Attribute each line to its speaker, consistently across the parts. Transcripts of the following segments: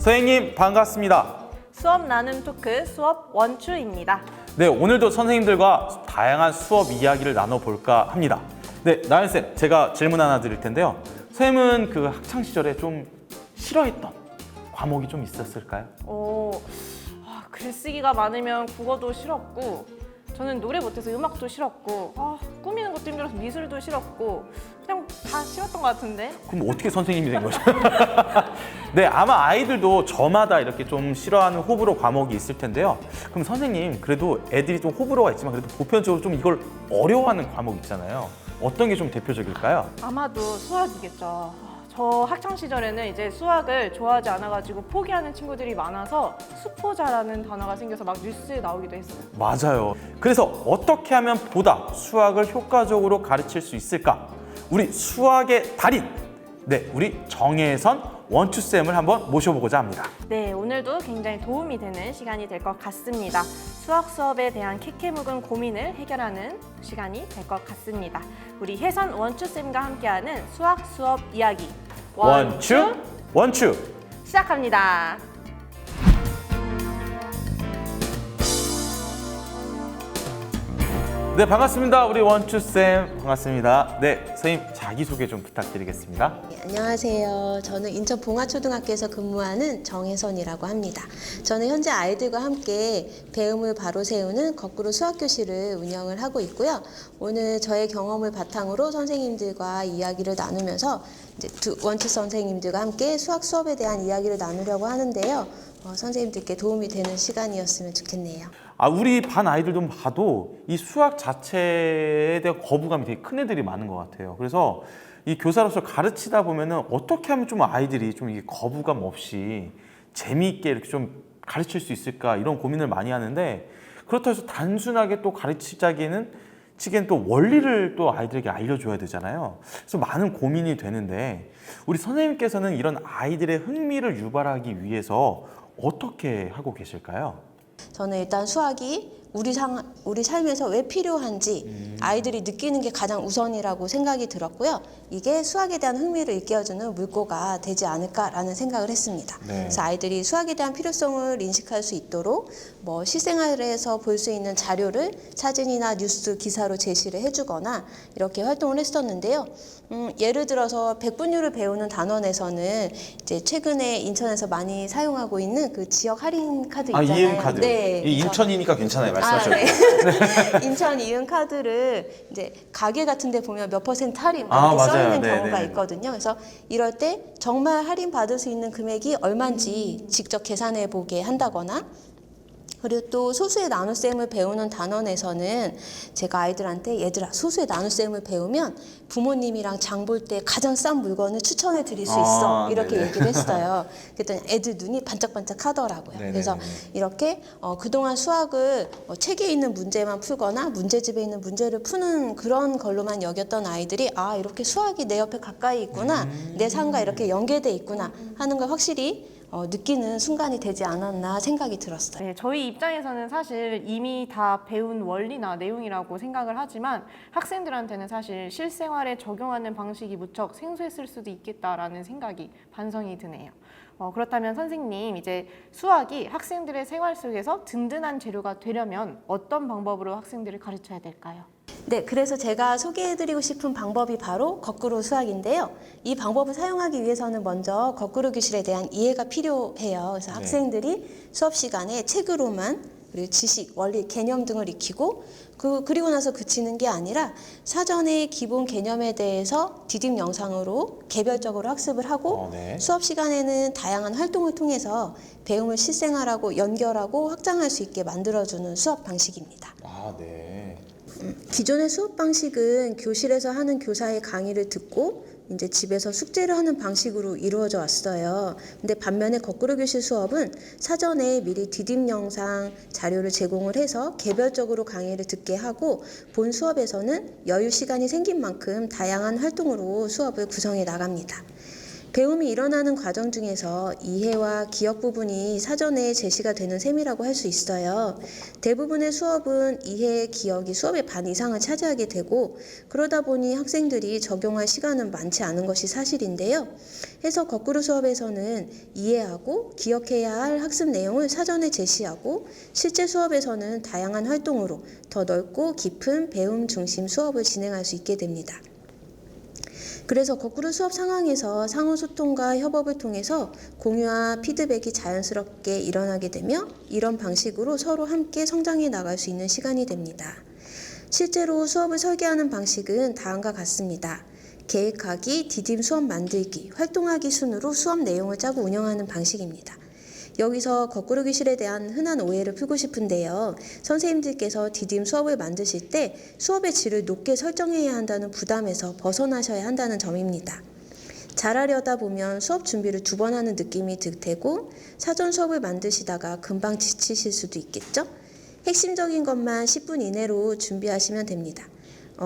Speaker 1: 선생님 반갑습니다.
Speaker 2: 수업 나눔 토크 수업 원추입니다.
Speaker 1: 네, 오늘도 선생님들과 다양한 수업 이야기를 나눠볼까 합니다. 네, 나연쌤, 제가 질문 하나 드릴 텐데요. 선생님은 그 학창시절에 좀 싫어했던 과목이 좀 있었을까요?
Speaker 2: 글쓰기가 많으면 국어도 싫었고, 저는 노래 못해서 음악도 싫었고, 꾸미는 것도 힘들어서 미술도 싫었고, 그냥 다 싫었던 것 같은데.
Speaker 1: 그럼 어떻게 선생님이 된 거죠? 네, 아마 아이들도 저마다 이렇게 좀 싫어하는 호불호 과목이 있을 텐데요. 그럼 선생님, 그래도 애들이 좀 호불호가 있지만 그래도 보편적으로 좀 이걸 어려워하는 과목 있잖아요. 어떤 게 좀 대표적일까요?
Speaker 2: 아마도 수학이겠죠. 저 학창 시절에는 이제 수학을 좋아하지 않아가지고 포기하는 친구들이 많아서 수포자라는 단어가 생겨서 막 뉴스에 나오기도 했어요.
Speaker 1: 맞아요. 그래서 어떻게 하면 보다 수학을 효과적으로 가르칠 수 있을까? 우리 수학의 달인, 네, 우리 정혜선 원투쌤을 한번 모셔보고자 합니다.
Speaker 2: 네, 오늘도 굉장히 도움이 되는 시간이 될 것 같습니다. 수학 수업에 대한 캐캐묵은 고민을 해결하는 시간이 될 것 같습니다. 우리 혜선 원추쌤과 함께하는 수학 수업 이야기
Speaker 1: 원추
Speaker 2: 시작합니다.
Speaker 1: 네, 반갑습니다. 우리 원추쌤 반갑습니다. 네, 선생님 자기소개 좀 부탁드리겠습니다.
Speaker 3: 네, 안녕하세요. 저는 인천 봉화초등학교에서 근무하는 정혜선이라고 합니다. 저는 현재 아이들과 함께 배움을 바로 세우는 거꾸로 수학교실을 운영을 하고 있고요. 오늘 저의 경험을 바탕으로 선생님들과 이야기를 나누면서 이제 원투 선생님들과 함께 수학 수업에 대한 이야기를 나누려고 하는데요. 선생님들께 도움이 되는 시간이었으면 좋겠네요.
Speaker 1: 우리 반 아이들도 봐도 이 수학 자체에 대한 거부감이 되게 큰 애들이 많은 것 같아요. 그래서 이 교사로서 가르치다 보면은 어떻게 하면 좀 아이들이 좀 이게 거부감 없이 재미있게 이렇게 좀 가르칠 수 있을까 이런 고민을 많이 하는데, 그렇다고 해서 단순하게 또 가르치자기에는 또 원리를 또 아이들에게 알려줘야 되잖아요. 그래서 많은 고민이 되는데, 우리 선생님께서는 이런 아이들의 흥미를 유발하기 위해서 어떻게 하고 계실까요?
Speaker 3: 저는 일단 수학이 우리 삶에서 왜 필요한지 아이들이 느끼는 게 가장 우선이라고 생각이 들었고요. 이게 수학에 대한 흥미를 일깨워주는 물꼬가 되지 않을까라는 생각을 했습니다.
Speaker 1: 네.
Speaker 3: 그래서 아이들이 수학에 대한 필요성을 인식할 수 있도록 실생활에서 볼 수 있는 자료를 사진이나 뉴스 기사로 제시를 해주거나 이렇게 활동을 했었는데요. 예를 들어서 백분율을 배우는 단원에서는 이제 최근에 인천에서 많이 사용하고 있는 그 지역 할인 카드 있잖아요.
Speaker 4: 이응 카드.
Speaker 3: 네,
Speaker 4: 이 인천이니까 괜찮아요. 말씀하셔도.
Speaker 3: 네. 인천 이응 카드를 이제 가게 같은 데 보면 몇 % 할인 이렇게
Speaker 1: 맞아요.
Speaker 3: 써 있는
Speaker 1: 네,
Speaker 3: 경우가
Speaker 1: 네.
Speaker 3: 있거든요. 그래서 이럴 때 정말 할인 받을 수 있는 금액이 얼마인지 직접 계산해 보게 한다거나, 그리고 또 소수의 나눗셈을 배우는 단원에서는 제가 아이들한테 얘들아, 소수의 나눗셈을 배우면 부모님이랑 장 볼 때 가장 싼 물건을 추천해 드릴 수 있어, 이렇게
Speaker 4: 네네.
Speaker 3: 얘기를 했어요. 그랬더니 애들 눈이 반짝반짝 하더라고요.
Speaker 4: 네네네.
Speaker 3: 그래서 이렇게 그동안 수학을 책에 있는 문제만 풀거나 문제집에 있는 문제를 푸는 그런 걸로만 여겼던 아이들이 이렇게 수학이 내 옆에 가까이 있구나, 내 삶과 이렇게 연계돼 있구나 하는 걸 확실히 느끼는 순간이 되지 않았나 생각이 들었어요.
Speaker 2: 네, 저희 입장에서는 사실 이미 다 배운 원리나 내용이라고 생각을 하지만 학생들한테는 사실 실생활에 적용하는 방식이 무척 생소했을 수도 있겠다라는 생각이 반성이 드네요. 그렇다면 선생님, 이제 수학이 학생들의 생활 속에서 든든한 재료가 되려면 어떤 방법으로 학생들을 가르쳐야 될까요?
Speaker 3: 네, 그래서 제가 소개해드리고 싶은 방법이 바로 거꾸로 수학인데요. 이 방법을 사용하기 위해서는 먼저 거꾸로 교실에 대한 이해가 필요해요. 그래서 학생들이 수업 시간에 책으로만, 그리고 지식, 원리, 개념 등을 익히고 그리고 나서 그치는 게 아니라 사전에 기본 개념에 대해서 디딤 영상으로 개별적으로 학습을 하고 수업 시간에는 다양한 활동을 통해서 배움을 실생활하고 연결하고 확장할 수 있게 만들어주는 수업 방식입니다.
Speaker 4: 네.
Speaker 3: 기존의 수업 방식은 교실에서 하는 교사의 강의를 듣고 이제 집에서 숙제를 하는 방식으로 이루어져 왔어요. 근데 반면에 거꾸로 교실 수업은 사전에 미리 디딤 영상 자료를 제공을 해서 개별적으로 강의를 듣게 하고, 본 수업에서는 여유 시간이 생긴 만큼 다양한 활동으로 수업을 구성해 나갑니다. 배움이 일어나는 과정 중에서 이해와 기억 부분이 사전에 제시가 되는 셈이라고 할 수 있어요. 대부분의 수업은 이해, 기억이 수업의 반 이상을 차지하게 되고 그러다 보니 학생들이 적용할 시간은 많지 않은 것이 사실인데요. 해서 거꾸로 수업에서는 이해하고 기억해야 할 학습 내용을 사전에 제시하고 실제 수업에서는 다양한 활동으로 더 넓고 깊은 배움 중심 수업을 진행할 수 있게 됩니다. 그래서 거꾸로 수업 상황에서 상호소통과 협업을 통해서 공유와 피드백이 자연스럽게 일어나게 되며 이런 방식으로 서로 함께 성장해 나갈 수 있는 시간이 됩니다. 실제로 수업을 설계하는 방식은 다음과 같습니다. 계획하기, 디딤 수업 만들기, 활동하기 순으로 수업 내용을 짜고 운영하는 방식입니다. 여기서 거꾸로 교실에 대한 흔한 오해를 풀고 싶은데요. 선생님들께서 디딤 수업을 만드실 때 수업의 질을 높게 설정해야 한다는 부담에서 벗어나셔야 한다는 점입니다. 잘하려다 보면 수업 준비를 2번 하는 느낌이 들 테고 사전 수업을 만드시다가 금방 지치실 수도 있겠죠? 핵심적인 것만 10분 이내로 준비하시면 됩니다.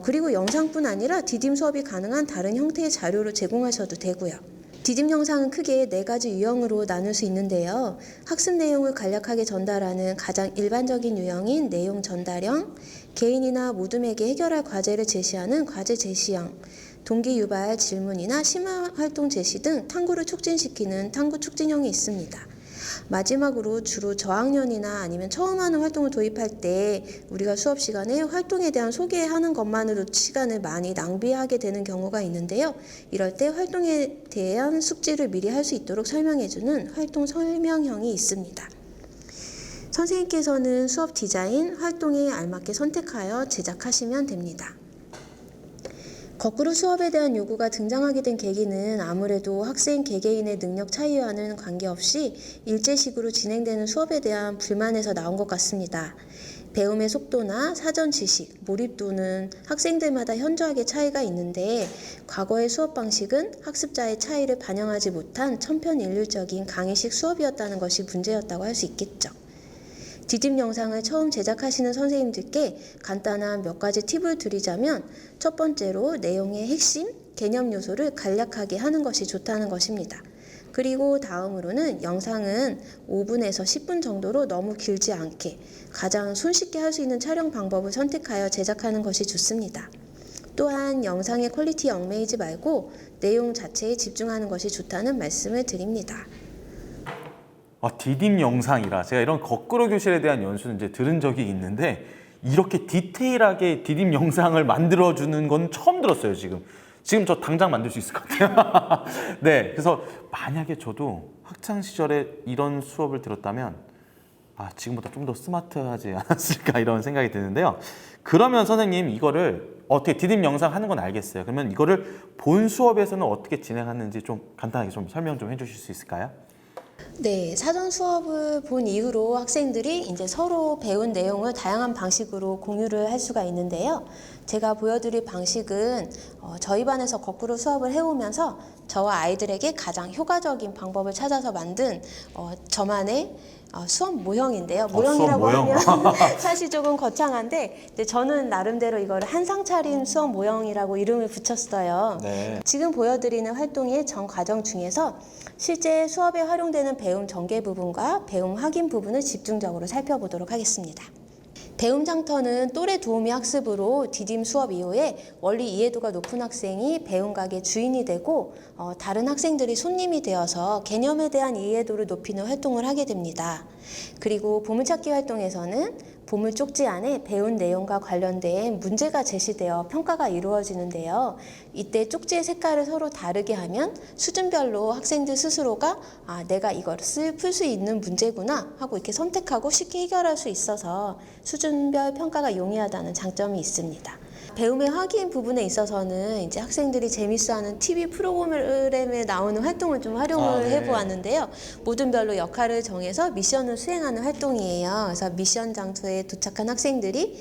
Speaker 3: 그리고 영상뿐 아니라 디딤 수업이 가능한 다른 형태의 자료를 제공하셔도 되고요. 디딤 영상은 크게 4가지 유형으로 나눌 수 있는데요. 학습 내용을 간략하게 전달하는 가장 일반적인 유형인 내용 전달형, 개인이나 모둠에게 해결할 과제를 제시하는 과제 제시형, 동기 유발 질문이나 심화 활동 제시 등 탐구를 촉진시키는 탐구 촉진형이 있습니다. 마지막으로 주로 저학년이나 아니면 처음 하는 활동을 도입할 때 우리가 수업 시간에 활동에 대한 소개하는 것만으로 시간을 많이 낭비하게 되는 경우가 있는데요. 이럴 때 활동에 대한 숙지를 미리 할 수 있도록 설명해주는 활동 설명형이 있습니다. 선생님께서는 수업 디자인, 활동에 알맞게 선택하여 제작하시면 됩니다. 거꾸로 수업에 대한 요구가 등장하게 된 계기는 아무래도 학생 개개인의 능력 차이와는 관계없이 일제식으로 진행되는 수업에 대한 불만에서 나온 것 같습니다. 배움의 속도나 사전 지식, 몰입도는 학생들마다 현저하게 차이가 있는데 과거의 수업 방식은 학습자의 차이를 반영하지 못한 천편일률적인 강의식 수업이었다는 것이 문제였다고 할 수 있겠죠. 디딤 영상을 처음 제작하시는 선생님들께 간단한 몇 가지 팁을 드리자면 첫 번째로 내용의 핵심, 개념 요소를 간략하게 하는 것이 좋다는 것입니다. 그리고 다음으로는 영상은 5분에서 10분 정도로 너무 길지 않게 가장 손쉽게 할 수 있는 촬영 방법을 선택하여 제작하는 것이 좋습니다. 또한 영상의 퀄리티에 얽매이지 말고 내용 자체에 집중하는 것이 좋다는 말씀을 드립니다.
Speaker 1: 디딤 영상이라 제가 이런 거꾸로 교실에 대한 연수는 이제 들은 적이 있는데 이렇게 디테일하게 디딤 영상을 만들어주는 건 처음 들었어요. 지금 저 당장 만들 수 있을 것 같아요. 네, 그래서 만약에 저도 학창 시절에 이런 수업을 들었다면 지금보다 좀 더 스마트하지 않았을까 이런 생각이 드는데요. 그러면 선생님 이거를 어떻게 디딤 영상 하는 건 알겠어요. 그러면 이거를 본 수업에서는 어떻게 진행하는지 좀 간단하게 좀 설명 좀 해주실 수 있을까요?
Speaker 3: 네, 사전 수업을 본 이후로 학생들이 이제 서로 배운 내용을 다양한 방식으로 공유를 할 수가 있는데요. 제가 보여드릴 방식은 저희 반에서 거꾸로 수업을 해오면서 저와 아이들에게 가장 효과적인 방법을 찾아서 만든 저만의 수업 모형인데요. 모형이라고 하면 사실 조금 거창한데 저는 나름대로 이걸 한상 차린 수업 모형이라고 이름을 붙였어요.
Speaker 4: 네.
Speaker 3: 지금 보여드리는 활동의 전 과정 중에서 실제 수업에 활용되는 배움 전개 부분과 배움 확인 부분을 집중적으로 살펴보도록 하겠습니다. 배움 장터는 또래 도우미 학습으로 디딤 수업 이후에 원리 이해도가 높은 학생이 배움 가게 주인이 되고 다른 학생들이 손님이 되어서 개념에 대한 이해도를 높이는 활동을 하게 됩니다. 그리고 보물찾기 활동에서는 보물 쪽지 안에 배운 내용과 관련된 문제가 제시되어 평가가 이루어지는데요. 이때 쪽지의 색깔을 서로 다르게 하면 수준별로 학생들 스스로가 내가 이것을 풀 수 있는 문제구나 하고 이렇게 선택하고 쉽게 해결할 수 있어서 수준별 평가가 용이하다는 장점이 있습니다. 배움의 확인 부분에 있어서는 이제 학생들이 재밌어하는 TV 프로그램에 나오는 활동을 좀 활용을 해보았는데요. 모둠별로 역할을 정해서 미션을 수행하는 활동이에요. 그래서 미션 장소에 도착한 학생들이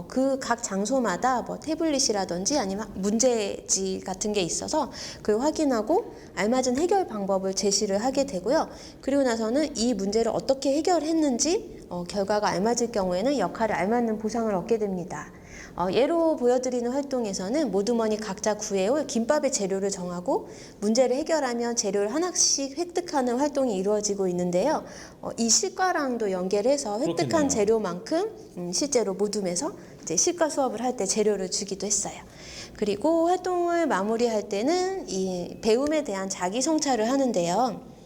Speaker 3: 그 각 장소마다 뭐 태블릿이라든지 아니면 문제지 같은 게 있어서 그걸 확인하고 알맞은 해결 방법을 제시를 하게 되고요. 그리고 나서는 이 문제를 어떻게 해결했는지 결과가 알맞을 경우에는 역할에 알맞는 보상을 얻게 됩니다. 예로 보여드리는 활동에서는 모두머니 각자 구해올 김밥의 재료를 정하고 문제를 해결하면 재료를 하나씩 획득하는 활동이 이루어지고 있는데요. 이 실과랑도 연계해서 획득한
Speaker 1: 그렇겠네요.
Speaker 3: 재료만큼 실제로 모둠에서 이제 실과 수업을 할 때 재료를 주기도 했어요. 그리고 활동을 마무리할 때는 이 배움에 대한 자기 성찰을 하는데요.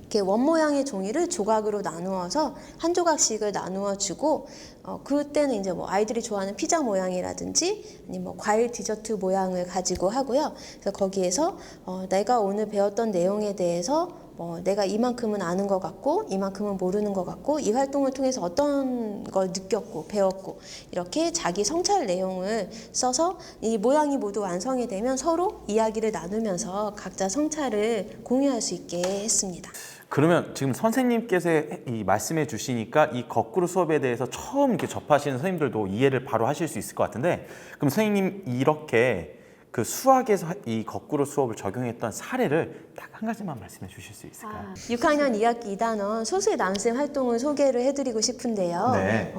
Speaker 3: 이렇게 원 모양의 종이를 조각으로 나누어서 한 조각씩을 나누어 주고 그때는 이제 뭐 아이들이 좋아하는 피자 모양이라든지 아니면 뭐 과일 디저트 모양을 가지고 하고요. 그래서 거기에서 내가 오늘 배웠던 내용에 대해서 내가 이만큼은 아는 것 같고 이만큼은 모르는 것 같고 이 활동을 통해서 어떤 걸 느꼈고 배웠고 이렇게 자기 성찰 내용을 써서 이 모양이 모두 완성이 되면 서로 이야기를 나누면서 각자 성찰을 공유할 수 있게 했습니다.
Speaker 1: 그러면 지금 선생님께서 이 말씀해 주시니까 이 거꾸로 수업에 대해서 처음 이렇게 접하시는 선생님들도 이해를 바로 하실 수 있을 것 같은데, 그럼 선생님 이렇게 그 수학에서 이 거꾸로 수업을 적용했던 사례를 딱 한 가지만 말씀해 주실 수 있을까요?
Speaker 3: 6학년 2학기 2단원 소수의 나눗셈 활동을 소개를 해드리고 싶은데요.
Speaker 1: 네.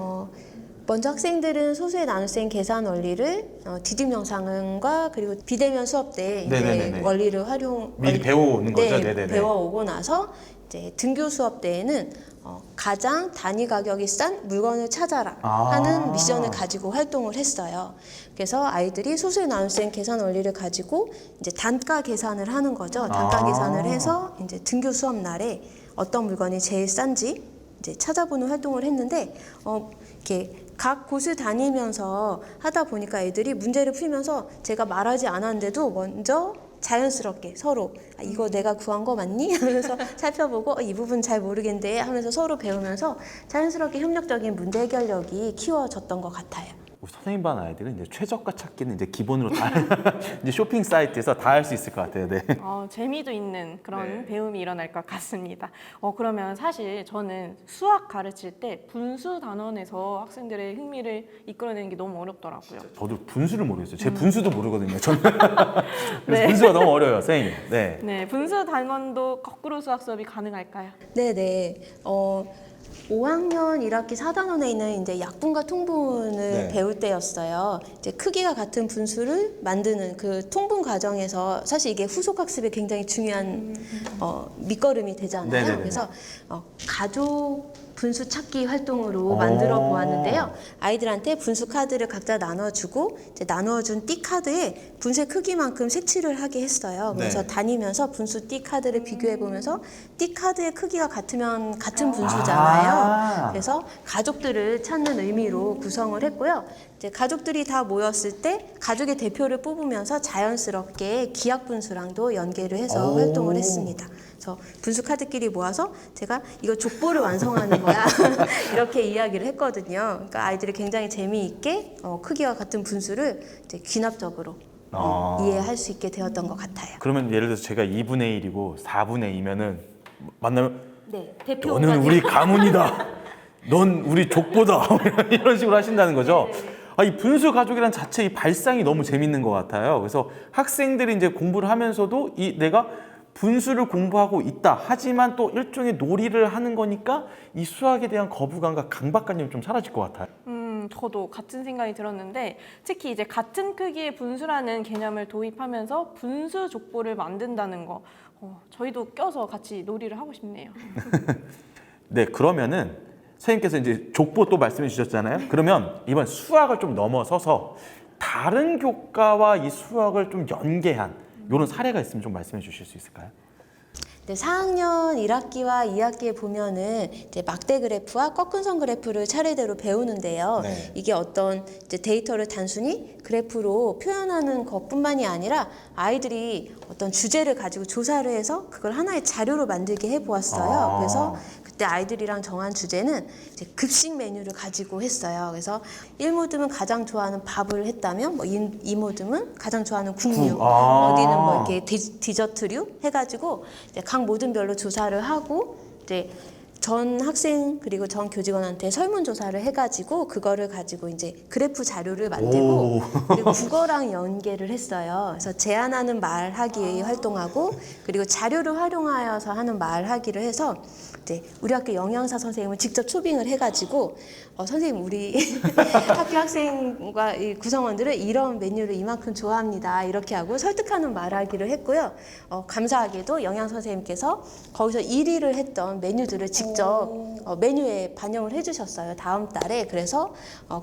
Speaker 3: 먼저 학생들은 소수의 나눗셈 계산 원리를 디딤 영상과 그리고 비대면 수업 때 이제
Speaker 1: 네네네네.
Speaker 3: 원리를
Speaker 1: 미리 배워오는 거죠?
Speaker 3: 네,
Speaker 1: 네네네.
Speaker 3: 배워오고 나서 이제 등교 수업 때에는 가장 단위 가격이 싼 물건을 찾아라 하는 미션을 가지고 활동을 했어요. 그래서 아이들이 소수의 나눗셈 계산 원리를 가지고 이제 단가 계산을 하는 거죠. 단가 계산을 해서 이제 등교 수업 날에 어떤 물건이 제일 싼지 이제 찾아보는 활동을 했는데 이렇게 각 곳을 다니면서 하다 보니까 애들이 문제를 풀면서 제가 말하지 않았는데도 먼저 자연스럽게 서로 이거 내가 구한 거 맞니? 하면서 살펴보고 이 부분 잘 모르겠는데 하면서 서로 배우면서 자연스럽게 협력적인 문제 해결력이 키워졌던 것 같아요.
Speaker 1: 우리 선생님 반 아이들은 이제 최저가 찾기는 이제 기본으로 다 이제 쇼핑 사이트에서 다 할 수 있을 것 같아요. 네.
Speaker 2: 재미도 있는 그런
Speaker 1: 네.
Speaker 2: 배움이 일어날 것 같습니다. 그러면 사실 저는 수학 가르칠 때 분수 단원에서 학생들의 흥미를 이끌어내는 게 너무 어렵더라고요.
Speaker 1: 저도 분수를 모르겠어요. 제 분수도 모르거든요. 저는 그래서
Speaker 2: 네.
Speaker 1: 분수가 너무 어려워요, 선생님. 네.
Speaker 2: 네, 분수 단원도 거꾸로 수학 수업이 가능할까요?
Speaker 3: 네네. 5학년 1학기 4단원에 있는 이제 약분과 통분을
Speaker 4: 네.
Speaker 3: 배울 때였어요. 이제 크기가 같은 분수를 만드는 그 통분 과정에서 사실 이게 후속 학습에 굉장히 중요한 밑거름이 되잖아요.
Speaker 1: 네네네.
Speaker 3: 그래서 가족 분수 찾기 활동으로 만들어 보았는데요. 아이들한테 분수 카드를 각자 나눠주고 이제 나눠준 띠 카드에 분수의 크기만큼 색칠을 하게 했어요. 그래서
Speaker 4: 네.
Speaker 3: 다니면서 분수 띠 카드를 비교해 보면서 띠 카드의 크기가 같으면 같은 분수잖아요.
Speaker 1: 아.
Speaker 3: 그래서 가족들을 찾는 의미로 구성을 했고요. 이제 가족들이 다 모였을 때 가족의 대표를 뽑으면서 자연스럽게 기하 분수랑도 연계를 해서
Speaker 1: 오.
Speaker 3: 활동을 했습니다. 그래서 분수 카드끼리 모아서 제가 이거 족보를 완성하는 거야 이렇게 이야기를 했거든요. 그러니까 아이들이 굉장히 재미있게 크기와 같은 분수를 이제 귀납적으로 이해할 수 있게 되었던 것 같아요.
Speaker 1: 그러면 예를 들어서 제가 2분의 1이고 4분의 2면은 만나면
Speaker 3: 네, 대표가
Speaker 1: 너는 우리 가문이다. 넌 우리 족보다. 이런 식으로 하신다는 거죠. 이 분수 가족이란 자체 이 발상이 너무 재밌는 것 같아요. 그래서 학생들이 이제 공부를 하면서도 내가 분수를 공부하고 있다. 하지만 또 일종의 놀이를 하는 거니까 이 수학에 대한 거부감과 강박관념이 좀 사라질 것 같아요.
Speaker 2: 저도 같은 생각이 들었는데 특히 이제 같은 크기의 분수라는 개념을 도입하면서 분수 족보를 만든다는 거 저희도 껴서 같이 놀이를 하고 싶네요.
Speaker 1: 네, 그러면은 선생님께서 이제 족보 또 말씀해 주셨잖아요. 그러면 이번 수학을 좀 넘어서서 다른 교과와 이 수학을 좀 연계한 이런 사례가 있으면 좀 말씀해 주실 수 있을까요?
Speaker 3: 네, 4학년 1학기와 2학기에 보면은 이제 막대 그래프와 꺾은선 그래프를 차례대로 배우는데요.
Speaker 4: 네.
Speaker 3: 이게 어떤 이제 데이터를 단순히 그래프로 표현하는 것뿐만이 아니라 아이들이 어떤 주제를 가지고 조사를 해서 그걸 하나의 자료로 만들게 해보았어요. 그래서 그때 아이들이랑 정한 주제는 이제 급식 메뉴를 가지고 했어요. 그래서 1모듬은 가장 좋아하는 밥을 했다면 뭐 2모듬은 가장 좋아하는 국류, 어디는 뭐 이렇게 디저트류 해가지고 이제 각 모듬별로 조사를 하고 이제 전 학생 그리고 전 교직원한테 설문조사를 해가지고 그거를 가지고 이제 그래프 자료를 만들고 그리고 국어랑 연계를 했어요. 그래서 제안하는 말하기 활동하고 그리고 자료를 활용하여서 하는 말하기를 해서 이제 우리 학교 영양사 선생님을 직접 초빙을 해가지고 선생님 우리 학교 학생과 이 구성원들은 이런 메뉴를 이만큼 좋아합니다 이렇게 하고 설득하는 말하기를 했고요. 감사하게도 영양 선생님께서 거기서 1위를 했던 메뉴들을 직접 메뉴에 반영을 해주셨어요. 다음 달에. 그래서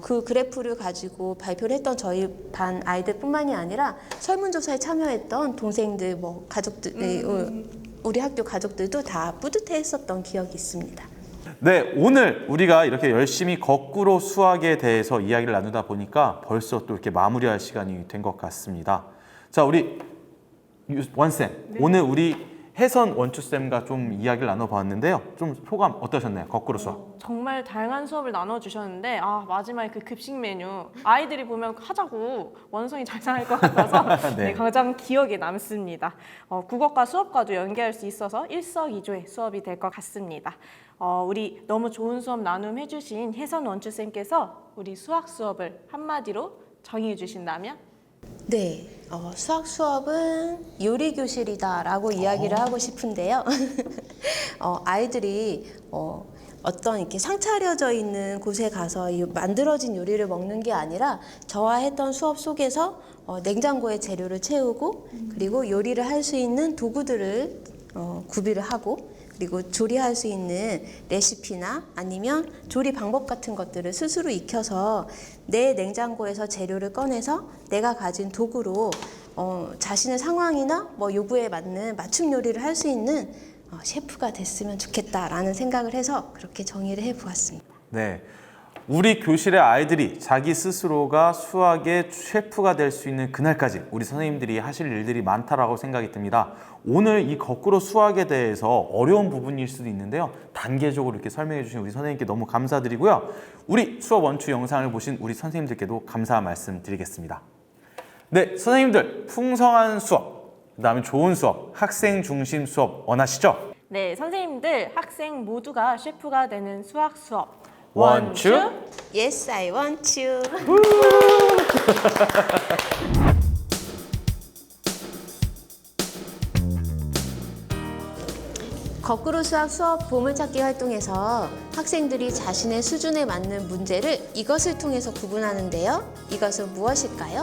Speaker 3: 그 그래프를 가지고 발표를 했던 저희 반 아이들뿐만이 아니라 설문조사에 참여했던 동생들, 뭐 가족들, 우리 학교 가족들도 다 뿌듯해했었던 기억이 있습니다.
Speaker 1: 네, 오늘 우리가 이렇게 열심히 거꾸로 수학에 대해서 이야기를 나누다 보니까 벌써 또 이렇게 마무리할 시간이 된 것 같습니다. 자, 우리 원쌤, 오늘 우리 혜선 원추쌤과 좀 이야기를 나눠봤는데요. 좀 소감 어떠셨나요? 거꾸로 수학.
Speaker 2: 정말 다양한 수업을 나눠주셨는데 마지막에 그 급식 메뉴 아이들이 보면 하자고 원성이 자상할 것 같아서
Speaker 1: 네.
Speaker 2: 네, 가장 기억에 남습니다. 국어과 수업과도 연계할 수 있어서 일석이조의 수업이 될 것 같습니다. 우리 너무 좋은 수업 나눔해주신 혜선 원추쌤께서 우리 수학 수업을 한마디로 정의해 주신다면?
Speaker 3: 네, 수학 수업은 요리 교실이다라고 이야기를 하고 싶은데요. 아이들이 어떤 이렇게 상차려져 있는 곳에 가서 이 만들어진 요리를 먹는 게 아니라 저와 했던 수업 속에서 냉장고에 재료를 채우고 그리고 요리를 할 수 있는 도구들을 구비를 하고 그리고 조리할 수 있는 레시피나 아니면 조리 방법 같은 것들을 스스로 익혀서 내 냉장고에서 재료를 꺼내서 내가 가진 도구로 자신의 상황이나 뭐 요구에 맞는 맞춤 요리를 할 수 있는 셰프가 됐으면 좋겠다라는 생각을 해서 그렇게 정의를 해보았습니다.
Speaker 1: 네, 우리 교실의 아이들이 자기 스스로가 수학의 셰프가 될 수 있는 그날까지 우리 선생님들이 하실 일들이 많다라고 생각이 듭니다. 오늘 이 거꾸로 수학에 대해서 어려운 부분일 수도 있는데요. 단계적으로 이렇게 설명해 주신 우리 선생님께 너무 감사드리고요. 우리 수업 원추 영상을 보신 우리 선생님들께도 감사 말씀 드리겠습니다. 네, 선생님들 풍성한 수업, 그다음에 좋은 수업, 학생 중심 수업 원하시죠?
Speaker 2: 네, 선생님들 학생 모두가 셰프가 되는 수학 수업
Speaker 1: 원추
Speaker 3: Yes, I want you. 거꾸로 수학 수업 보물찾기 활동에서 학생들이 자신의 수준에 맞는 문제를 이것을 통해서 구분하는데요. 이것은 무엇일까요?